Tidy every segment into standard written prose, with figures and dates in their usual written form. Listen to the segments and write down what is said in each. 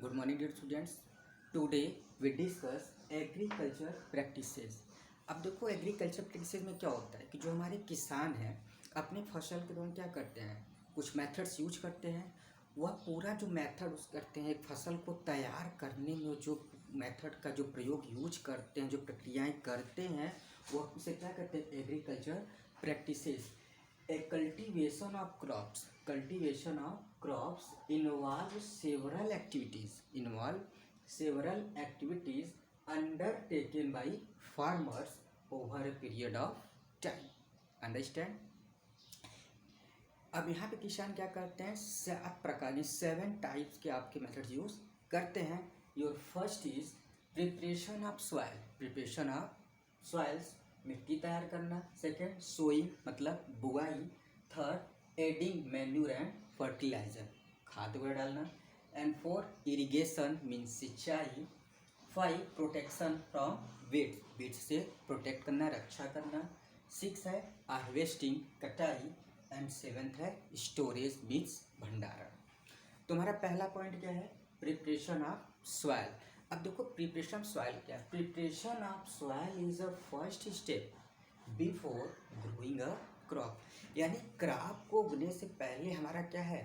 Good morning, dear students. Today we discuss agriculture practices. अब देखो agriculture practices में क्या होता है कि जो हमारे किसान हैं अपने फसल के दौरान क्या करते हैं, कुछ मेथड्स यूज करते हैं। वह पूरा जो मेथड करते हैं एक फसल को तैयार करने में, जो मेथड का जो प्रयोग यूज करते हैं, जो प्रक्रियाएं करते हैं, वह उसे क्या कहते हैं, agriculture practices. A cultivation of crops involve several activities undertaken by farmers over a period of time. Understand? अब यहाँ पे किसान क्या करते हैं, 7 प्रकार के 7 टाइप्स के आपके मेथड्स यूज करते हैं। Your first is preparation of soils, मिट्टी तैयार करना। सेकेंड, सोइंग मतलब बुआई। Third, adding manure and fertiliser, खाद वगैरह डालना। एंड फोर, इरिगेशन मीन्स सिंचाई। 5, प्रोटेक्शन फ्रॉम वीड्स से प्रोटेक्ट करना, रक्षा करना। 6 है हार्वेस्टिंग, कटाई। एंड 7th है स्टोरेज मीन्स भंडारण। तुम्हारा पहला पॉइंट क्या है, प्रिपरेशन ऑफ सॉइल। अब देखो प्रिपरेशन ऑफ सॉइल क्या है। Preparation of soil is a first step before growing a crop, यानी क्रॉप को उगने से पहले हमारा क्या है,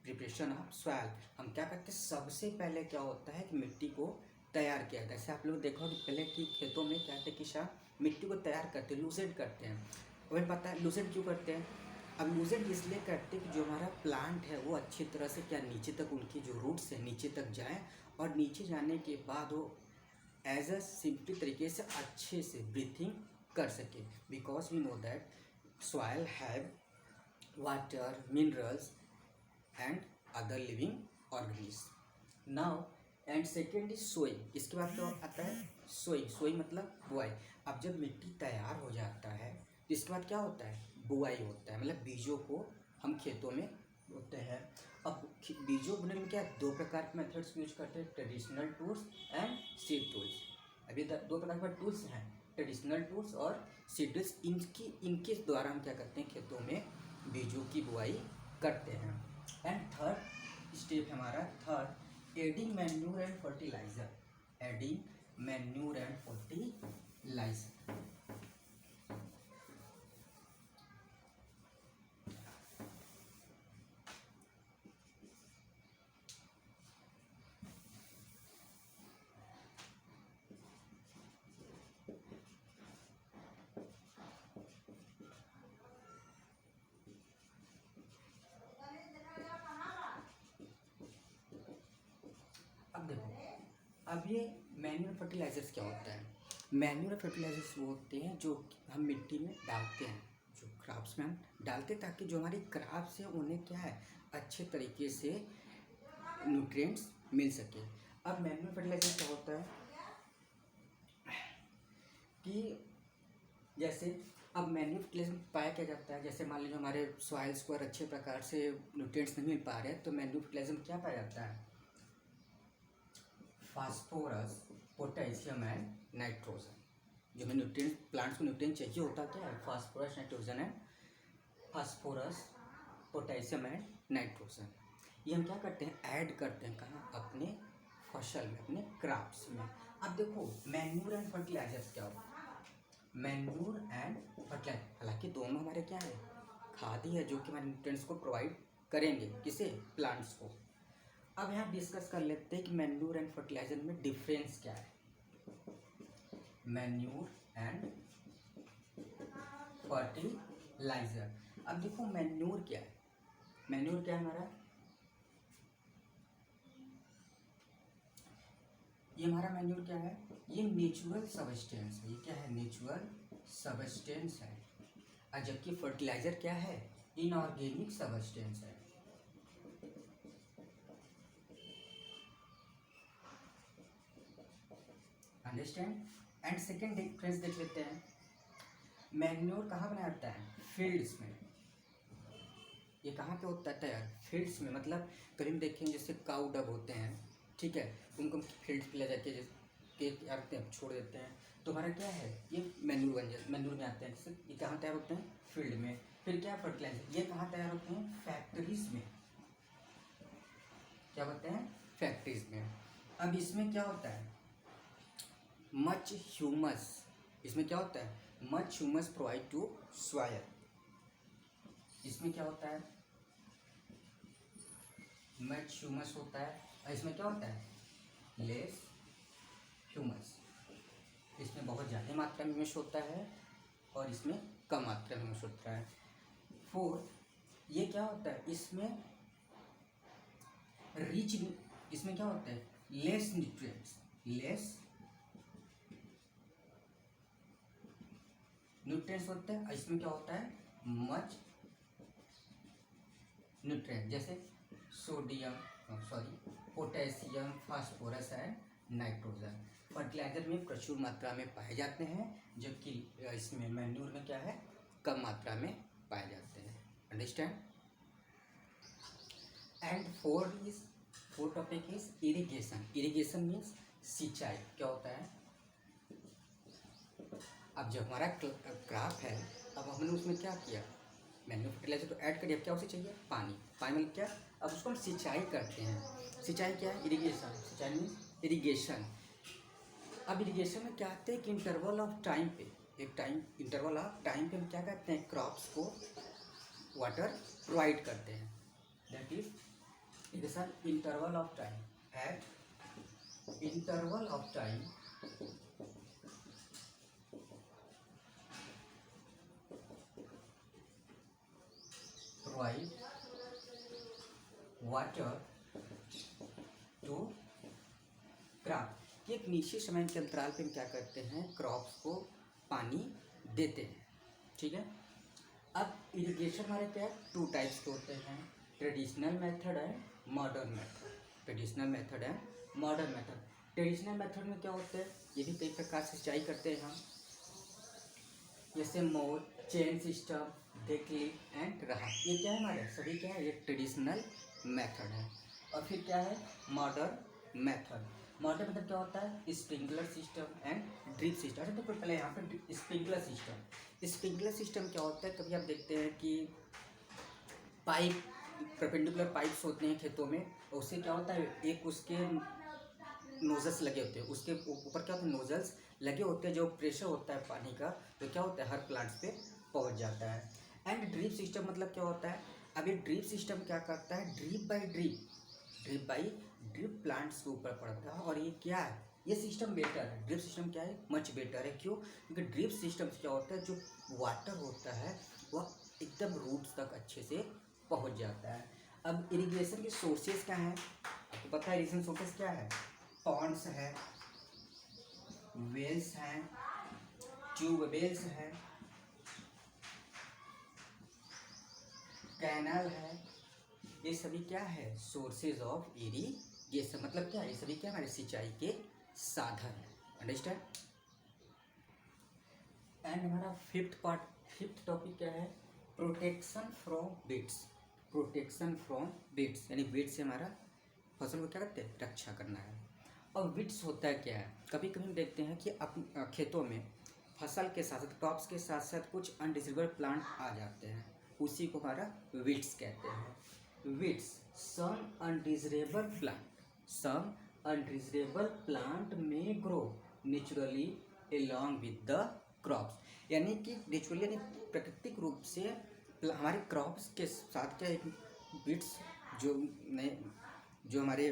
प्रिपरेशन ऑफ सॉइल। हम क्या करते हैं, सबसे पहले क्या होता है कि मिट्टी को तैयार किया जाता है। जैसे आप लोग देखो कि पहले की खेतों में क्या करते, किसान मिट्टी को तैयार करते हैं, लूसेंट करते हैं। और पता है लूसेंट क्यों करते हैं, अब लूसेंट इसलिए करते हैं कि जो हमारा प्लांट है वो अच्छी तरह से क्या नीचे तक, उनकी जो रूट्स है नीचे तक जाए, और नीचे जाने के बाद वो एज अ सिंपली तरीके से अच्छे से ब्रीथिंग कर सके। Because we know that soil have water, minerals and other living organism. Now and second is sowing. इसके बाद क्या आता है, सोइंग मतलब बुआई। अब जब मिट्टी तैयार हो जाता है तो इसके बाद क्या होता है, बुआई होता है, मतलब बीजों को हम खेतों में बोते हैं। अब बीजों बोने में क्या 2 प्रकार के मेथड्स यूज करते हैं, traditional tools and seed tools. अभी 2 प्रकार के टूल्स हैं, ट्रेडिशनल टूल्स और सीड टूल्स। इनके द्वारा हम क्या करते हैं, खेतों में बीजों की बुआई करते हैं। एंड थर्ड स्टेप हमारा, third, adding manure and fertiliser. Adding manure and fertiliser. अब देखो, अब ये मैन्यूर फर्टिलाइजर्स क्या होता है। मैन्यूर फर्टिलाइजर्स वो होते हैं जो हम मिट्टी में डालते हैं, जो क्रॉप्स में हम डालते हैं, ताकि जो हमारी क्रॉप्स है उन्हें क्या है, अच्छे तरीके से न्यूट्रिएंट्स मिल सके। अब मैन्यूर फर्टिलाइजर क्या होता है कि जैसे अब मैन्यूर फर्टिलाइजर पाया क्या जाता है, जैसे मान लीजिए हमारे सॉइल्स को अच्छे प्रकार से न्यूट्रिएंट्स नहीं मिल पा रहे, तो मैन्यूर फर्टिलाइजर में क्या पाया जाता है, फास्फोरस, पोटेशियम एंड नाइट्रोजन। जो हमें न्यूट्रिएंट, प्लांट्स को न्यूट्रिएंट चाहिए होता क्या है, phosphorus, nitrogen and phosphorus, potassium and nitrogen. ये हम क्या करते हैं, ऐड करते हैं कहाँ, अपने फसल में, अपने क्रॉप्स में। अब देखो मैन्यूर एंड फर्टिलाइजर्स क्या होता है, मैन्यूर एंड फर्टिलाइजर, हालांकि दोनों हमारे क्या है, खाद ही है, जो कि हमारे न्यूट्रिएंट्स को प्रोवाइड करेंगे, किसे, प्लांट्स को। अब यहाँ डिस्कस कर लेते हैं कि मैन्यूर एंड फर्टिलाइजर में डिफरेंस क्या है। Manure and fertiliser. अब देखो मैन्यूर क्या है, मैन्यूर क्या है हमारा, ये हमारा मैन्यूर क्या है, ये नेचुरल सबस्टेंस है। ये क्या है, नेचुरल सबस्टेंस है। और जबकि फर्टिलाइजर क्या है, इनऑर्गेनिक सबस्टेंस है। अंडरस्टैंड। एंड सेकेंड डिफरेंस देख लेते हैं, मैन्योर कहाँ बनाया जाता है, फील्ड्स में। ये कहाँ पे होता है तैयार, फील्ड्स में। मतलब कभी हम देखें जैसे काऊ डब होते हैं, ठीक है, उनको फील्ड्स पे ले जाके के क्या करते हैं, छोड़ देते हैं, तो हमारा क्या है, ये मैन्यूर बन जाता, मैन्यूर में आते हैं। जैसे ये कहाँ तैयार होते हैं, फील्ड में। फिर क्या, फर्टिलाइजर, ये कहाँ तैयार होते हैं, फैक्ट्रीज में। क्या होते हैं, फैक्ट्रीज में। अब इसमें क्या होता है, मच ह्यूमस, इसमें क्या होता है, much humus provide to soil. इसमें क्या होता है, मच ह्यूमस होता है, और इसमें क्या होता है, लेस ह्यूमस। इसमें बहुत ज़्यादा मात्रा में ह्यूमस होता है और इसमें कम मात्रा में ह्यूमस होता है। फोर्थ, ये क्या होता है, इसमें रिच, इसमें क्या होता है, लेस न्यूट्रिएंट्स, लेस न्यूट्रिएंट्स होते हैं, इसमें क्या होता है, मच न्यूट्रिएंट, जैसे sodium, potassium, phosphorus and nitrogen fertiliser में प्रचुर मात्रा में पाए जाते हैं, जबकि इसमें मैन्यूर में क्या है, कम मात्रा में पाए जाते हैं। Understand. And fourth topic is irrigation. Irrigation means सिंचाई। क्या होता है, अब जब हमारा क्रॉप है, अब हमने उसमें क्या किया, मैन्यूर फर्टिलाइजर तो ऐड करिए, अब क्या उसे चाहिए, पानी। पानी मतलब क्या, अब उसको हम सिंचाई करते हैं। सिंचाई क्या है, इरिगेशन। सिंचाई मीन्स इरिगेशन। अब इरिगेशन में क्या आते हैं कि इंटरवल ऑफ टाइम पे, एक टाइम, इंटरवल ऑफ टाइम पे हम क्या करते हैं, क्रॉप्स को वाटर प्रोवाइड करते हैं। That is irrigation. Interval of time, at interval of time provide water to crop. एक निश्चित समय के अंतराल पे हम क्या करते हैं, क्रॉप्स को पानी देते हैं। ठीक है। अब इरिगेशन हमारे क्या है, टू टाइप्स के होते हैं, traditional method and modern method. Traditional method and modern method. Traditional method में क्या होता है, ये भी कई प्रकार से सिंचाई करते हैं हम, जैसे मोर, चेन सिस्टम, देखली एंड रहा। ये क्या है, हमारे सभी क्या है, ये ट्रेडिशनल मेथड है। और फिर क्या है, मॉडर्न मेथड। मॉडर्न मेथड क्या होता है, sprinkler system and drip system. अच्छा, तो पहले यहाँ पे स्प्रिंकलर सिस्टम। स्प्रिंकलर सिस्टम क्या होता है, कभी आप देखते हैं कि पाइप, परपेंडिकुलर पाइप्स होते हैं खेतों में, उससे क्या होता है, एक उसके नोजल्स लगे होते हैं, उसके ऊपर क्या होता है, नोजल्स लगे होते हैं, जो प्रेशर होता है पानी का, तो क्या होता है, हर प्लांट्स पे पहुंच जाता है। एंड ड्रिप सिस्टम मतलब क्या होता है, अब ये ड्रिप सिस्टम क्या करता है, ड्रिप बाय ड्रिप प्लांट्स के ऊपर पड़ता है। और ये क्या है, ये सिस्टम बेटर है, ड्रिप सिस्टम क्या है, मच बेटर है। क्यों, क्योंकि ड्रिप सिस्टम से क्या होता है, जो वाटर होता है वह एकदम रूट्स तक अच्छे से पहुँच जाता है। अब इरिगेशन के सोर्सेज क्या हैं, आपको पता है इरिगेशन सोर्सेज क्या है, पॉन्ड्स है, वेल्स हैं, ट्यूबवेल्स है, कैनल है। ये सभी क्या है, सोर्सेज ऑफ इरिगेशन। मतलब क्या है, ये सभी क्या हमारे सिंचाई के साधन है। अंडरस्टैंड। एंड हमारा फिफ्थ टॉपिक क्या है, protection from beats. Protection from beats यानी बीट से हमारा फसल को क्या करते हैं, रक्षा करना है। और विट्स होता है क्या है, कभी कभी हम देखते हैं कि अपने खेतों में फसल के साथ साथ क्रॉप्स के साथ साथ कुछ अनडिजीजेबल प्लांट आ जाते हैं, उसी को हमारा विट्स कहते हैं। विट्स, सम अनडिजीजेबल प्लांट में grow naturally along with the crops. यानी कि नेचुरली यानी प्राकृतिक रूप से हमारे क्रॉप्स के साथ क्या एक विट्स जो हमारे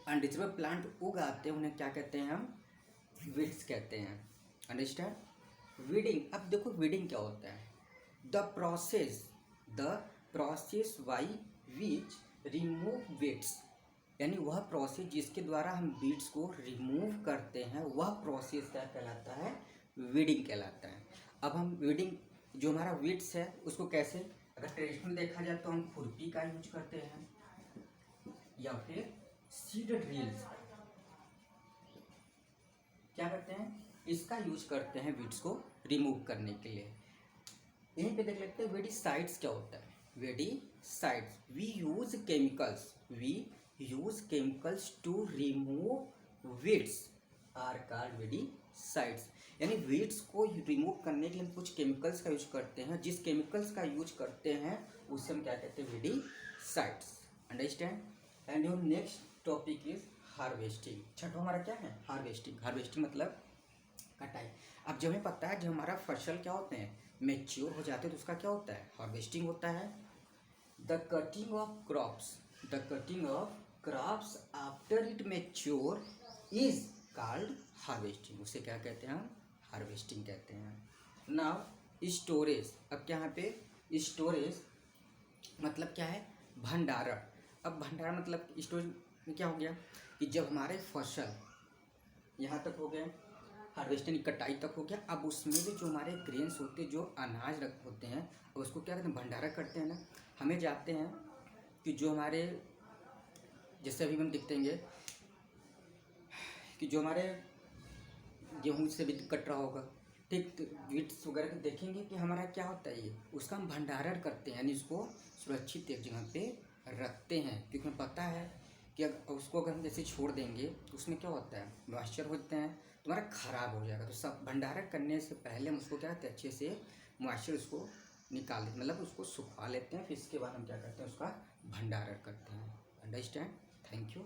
अनडिजीजेबल प्लांट उगाते हैं, उन्हें क्या कहते हैं, हम विड्स कहते हैं। अंडरस्टैंड। वीडिंग, अब देखो वीडिंग क्या होता है, the process by which remove weeds, यानी वह प्रोसेस जिसके द्वारा हम वीड्स को रिमूव करते हैं, वह प्रोसेस क्या कहलाता है, वीडिंग कहलाता है। अब हम वीडिंग, जो हमारा वीड्स है उसको कैसे, अगर ट्रेडिशनल देखा जाए तो हम खुरपी का यूज करते हैं या फिर सीड ड्रिल्स, क्या करते हैं, इसका यूज करते हैं वीड्स को रिमूव करने के लिए। यहीं पे देख लेते हैं वेडिसाइड्स क्या होता है। Weedicides, we use chemicals to remove weeds are called weedicides. यानी वीड्स को रिमूव करने के लिए हम कुछ केमिकल्स का यूज करते हैं, जिस केमिकल्स का यूज करते हैं उसे हम क्या कहते हैं, weedicides. Understand. And your next topic is harvesting. छठवा हमारा क्या है? हार्वेस्टिंग। हार्वेस्टिंग मतलब कटाई। अब जब हमें पता है जब हमारा फसल क्या होते हैं मेच्योर हो जाते हैं तो उसका क्या होता है? हार्वेस्टिंग होता है। The cutting of crops, the cutting of crops after it mature is called harvesting. उसे क्या कहते हैं हम? हार्वेस्टिंग कहते हैं। Now storage. अब क्या यहाँ पे स्टोरेज मतलब क्या है? भंडारण। अब भंडारण मतलब स्टोरेज में क्या हो गया कि जब हमारे फसल यहाँ तक हो गए, हार्वेस्टिंग कटाई तक हो गया, अब उसमें भी जो हमारे ग्रेन्स होते हैं, जो अनाज रख होते हैं, अब उसको क्या कहते हैं? भंडारण करते हैं ना। हमें जानते हैं कि जो हमारे जैसे अभी हम दिखतेंगे कि जो हमारे गेहूँ से भी कट रहा होगा, ठीक, तो वीट्स वगैरह को देखेंगे कि हमारा क्या होता है, ये उसका हम भंडारण करते हैं, यानी उसको सुरक्षित एक जगह पे रखते हैं, क्योंकि हमें पता है कि उसको अगर हम जैसे छोड़ देंगे तो उसमें क्या होता है? मॉइस्चर होते हैं, तुम्हारा खराब हो जाएगा। तो सब भंडारण करने से पहले हम उसको क्या करते हैं? अच्छे से मॉइस्चर उसको निकाल लेते, मतलब उसको सुखा लेते हैं, फिर इसके बाद हम क्या करते हैं? उसका भंडारण करते हैं। अंडरस्टैंड? Thank you.